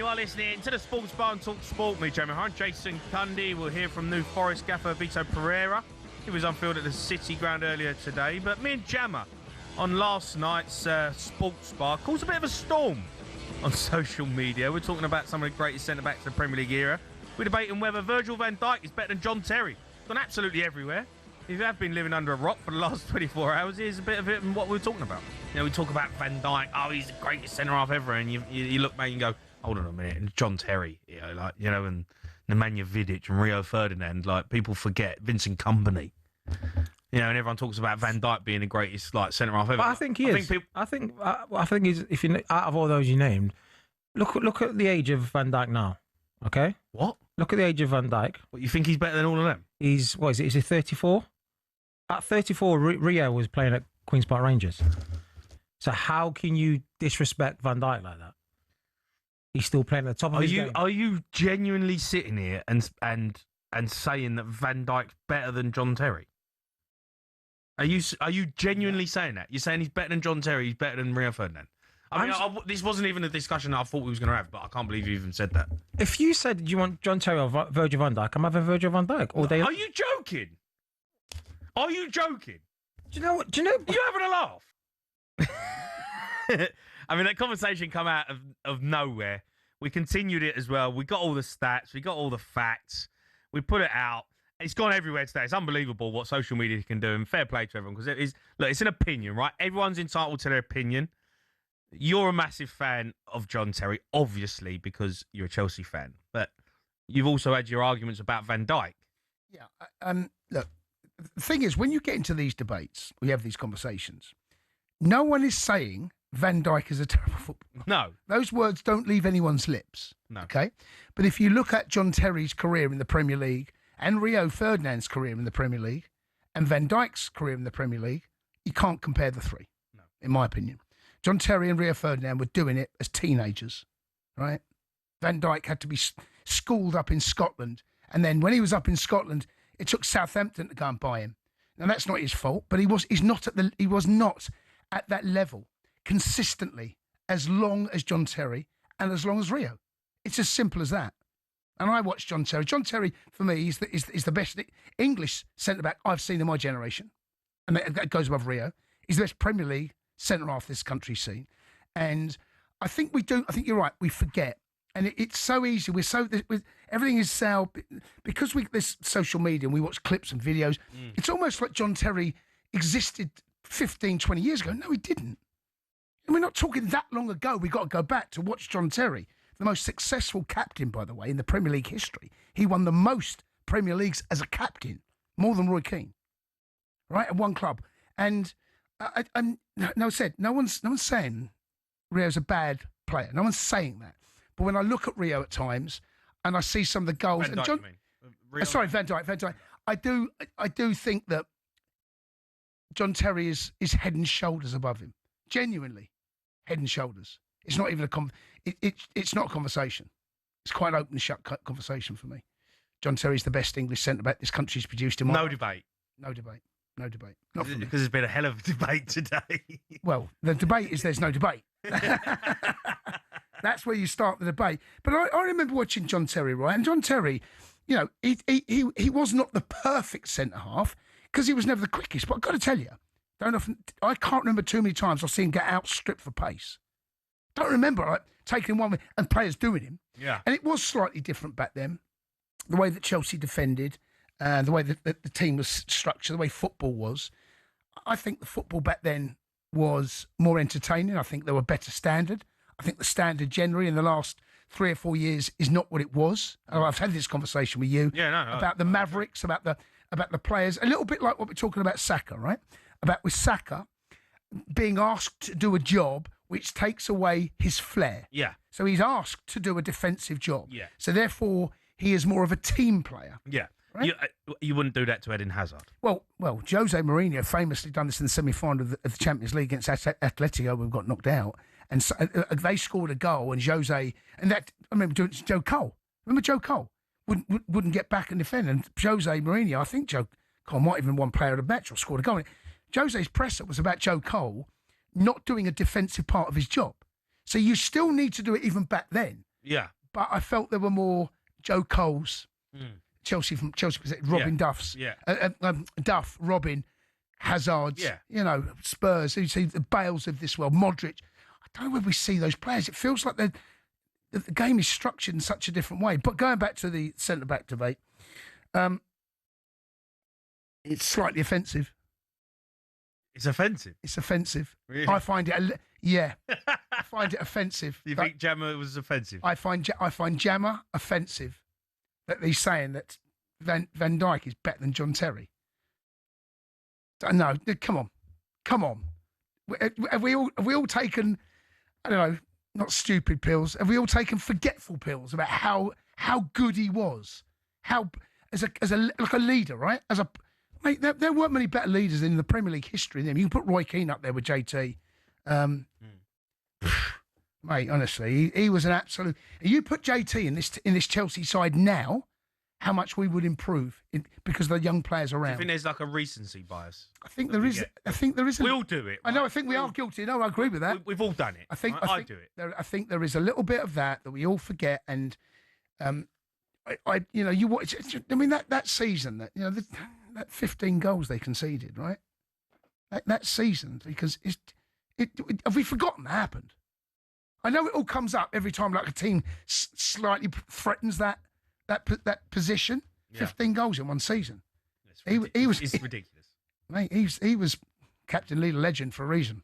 You are listening to the Sports Bar and Talk Sport. Me, Jamie O'Hara, Jason Cundy. We'll hear from New Forest gaffer Vito Pereira. He was on field at the City Ground earlier today. But me and Jammer on last night's Sports Bar caused a bit of a storm on social media. We're talking about some of the greatest centre-backs of the Premier League era. We're debating whether Virgil van Dijk is better than John Terry. Gone absolutely everywhere. If you have been living under a rock for the last 24 hours, here's a bit of it and what we're talking about. You know, we talk about Van Dijk. Oh, he's the greatest centre-half ever. And you look back and go, hold on a minute. And John Terry, and Nemanja Vidic and Rio Ferdinand. Like, people forget Vincent Kompany. You know, and everyone talks about Van Dijk being the greatest centre-half ever. But I think he is. I think he's, if you out of all those you named, look at the age of Van Dijk now. Okay. What? Look at the age of Van Dijk. What, you think he's better than all of them? He's, what is it? Is he 34? At 34, Rio was playing at Queen's Park Rangers. So how can you disrespect Van Dijk like that? He's still playing at the top of his game. Are you genuinely sitting here and saying that Van Dijk's better than John Terry? Are you genuinely saying that? You're saying he's better than John Terry, he's better than Rio Ferdinand? This wasn't even a discussion I thought we was going to have, but I can't believe you even said that. If you said, do you want John Terry or Virgil van Dijk, I'm having Virgil van Dijk all day. Are you joking? Are you joking? Do you know what? You're having a laugh. I mean, that conversation come out of nowhere. We continued it as well. We got all the stats. We got all the facts. We put it out. It's gone everywhere today. It's unbelievable what social media can do, and fair play to everyone, because it's an opinion, right? Everyone's entitled to their opinion. You're a massive fan of John Terry, obviously, because you're a Chelsea fan. But you've also had your arguments about Van Dijk. Yeah. Look, the thing is, when you get into these debates, we have these conversations, no one is saying Van Dijk is a terrible footballer. No. Those words don't leave anyone's lips. No. Okay? But if you look at John Terry's career in the Premier League and Rio Ferdinand's career in the Premier League and Van Dijk's career in the Premier League, you can't compare the three, in my opinion. John Terry and Rio Ferdinand were doing it as teenagers, right? Van Dijk had to be schooled up in Scotland. And then when he was up in Scotland, it took Southampton to go and buy him. Now, that's not his fault, but he was not at that level consistently as long as John Terry and as long as Rio. It's as simple as that. And I watched John Terry. John Terry, for me, is the best English centre-back I've seen in my generation. And that goes above Rio. He's the best Premier League centre-half this country's seen. And I think you're right, we forget. And it's so easy. Everything is so, because there's social media and we watch clips and videos, it's almost like John Terry existed 15, 20 years ago. No, he didn't. And we're not talking that long ago. We've got to go back to watch John Terry, the most successful captain, by the way, in the Premier League history. He won the most Premier Leagues as a captain, more than Roy Keane, right, at one club. And no one's saying Rio's a bad player. No one's saying that. But when I look at Rio at times and I see some of the goals, Van Dijk, and John, Van Dijk, I do think that John Terry is head and shoulders above him. Genuinely, head and shoulders. It's not even it's not a conversation. It's quite an open and shut conversation for me. John Terry's the best English centre-back this country's produced in my No debate. No debate. Not because there's been a hell of a debate today. Well, the debate is there's no debate. That's where you start the debate. But I remember watching John Terry, right? And John Terry, you know, he was not the perfect centre-half because he was never the quickest. But I've got to tell you, I can't remember too many times I've seen him get outstripped for pace. Don't remember taking one and players doing him. Yeah. And it was slightly different back then. The way that Chelsea defended, the way that the team was structured, the way football was. I think the football back then was more entertaining. I think there were better standard. I think the standard generally in the last 3 or 4 years is not what it was. I've had this conversation with you about the Mavericks, about the players, a little bit like what we're talking about Saka, right? About with Saka being asked to do a job which takes away his flair. Yeah. So he's asked to do a defensive job. Yeah. So therefore, he is more of a team player. Yeah. Right? You wouldn't do that to Eden Hazard. Well, Jose Mourinho famously done this in the semi-final of the Champions League against Atletico when we got knocked out. And so, they scored a goal, and Jose, and that, I remember Joe Cole. Remember Joe Cole? Wouldn't get back and defend. And Jose Mourinho, I think Joe Cole might even won player of the match or scored a goal. Jose's presser was about Joe Cole not doing a defensive part of his job. So you still need to do it even back then. Yeah. But I felt there were more Joe Coles, Chelsea Robin Duffs, Duff, Robin, Hazards, Spurs. You see the Bales of this world, Modric. I don't know where we see those players. It feels like the game is structured in such a different way. But going back to the centre back debate, it's slightly offensive. It's offensive. It's offensive. Really? I find it. I find it offensive. You think Jammer was offensive? I find Jammer offensive. That he's saying that Van Dijk is better than John Terry. No, come on. Have we all taken? I don't know, not stupid pills. Have we all taken forgetful pills about how good he was? How as a leader, right? Mate, there weren't many better leaders in the Premier League history than him. You can put Roy Keane up there with JT. Mate, honestly, he was an absolute. You put JT in this Chelsea side now, how much we would improve because of the young players around. Do you think there's like a recency bias? I think there is. I think there is. We all do it. I know. I think we are guilty. No, I agree with that. We've all done it. I think I do it. I think there is a little bit of that we all forget, and you watch. I mean that season that that 15 goals they conceded, right? That season, because have we forgotten that happened? I know it all comes up every time, like a team slightly threatens that position. Yeah. 15 goals in one season. It's ridiculous. Mate, he was captain, leader, legend for a reason.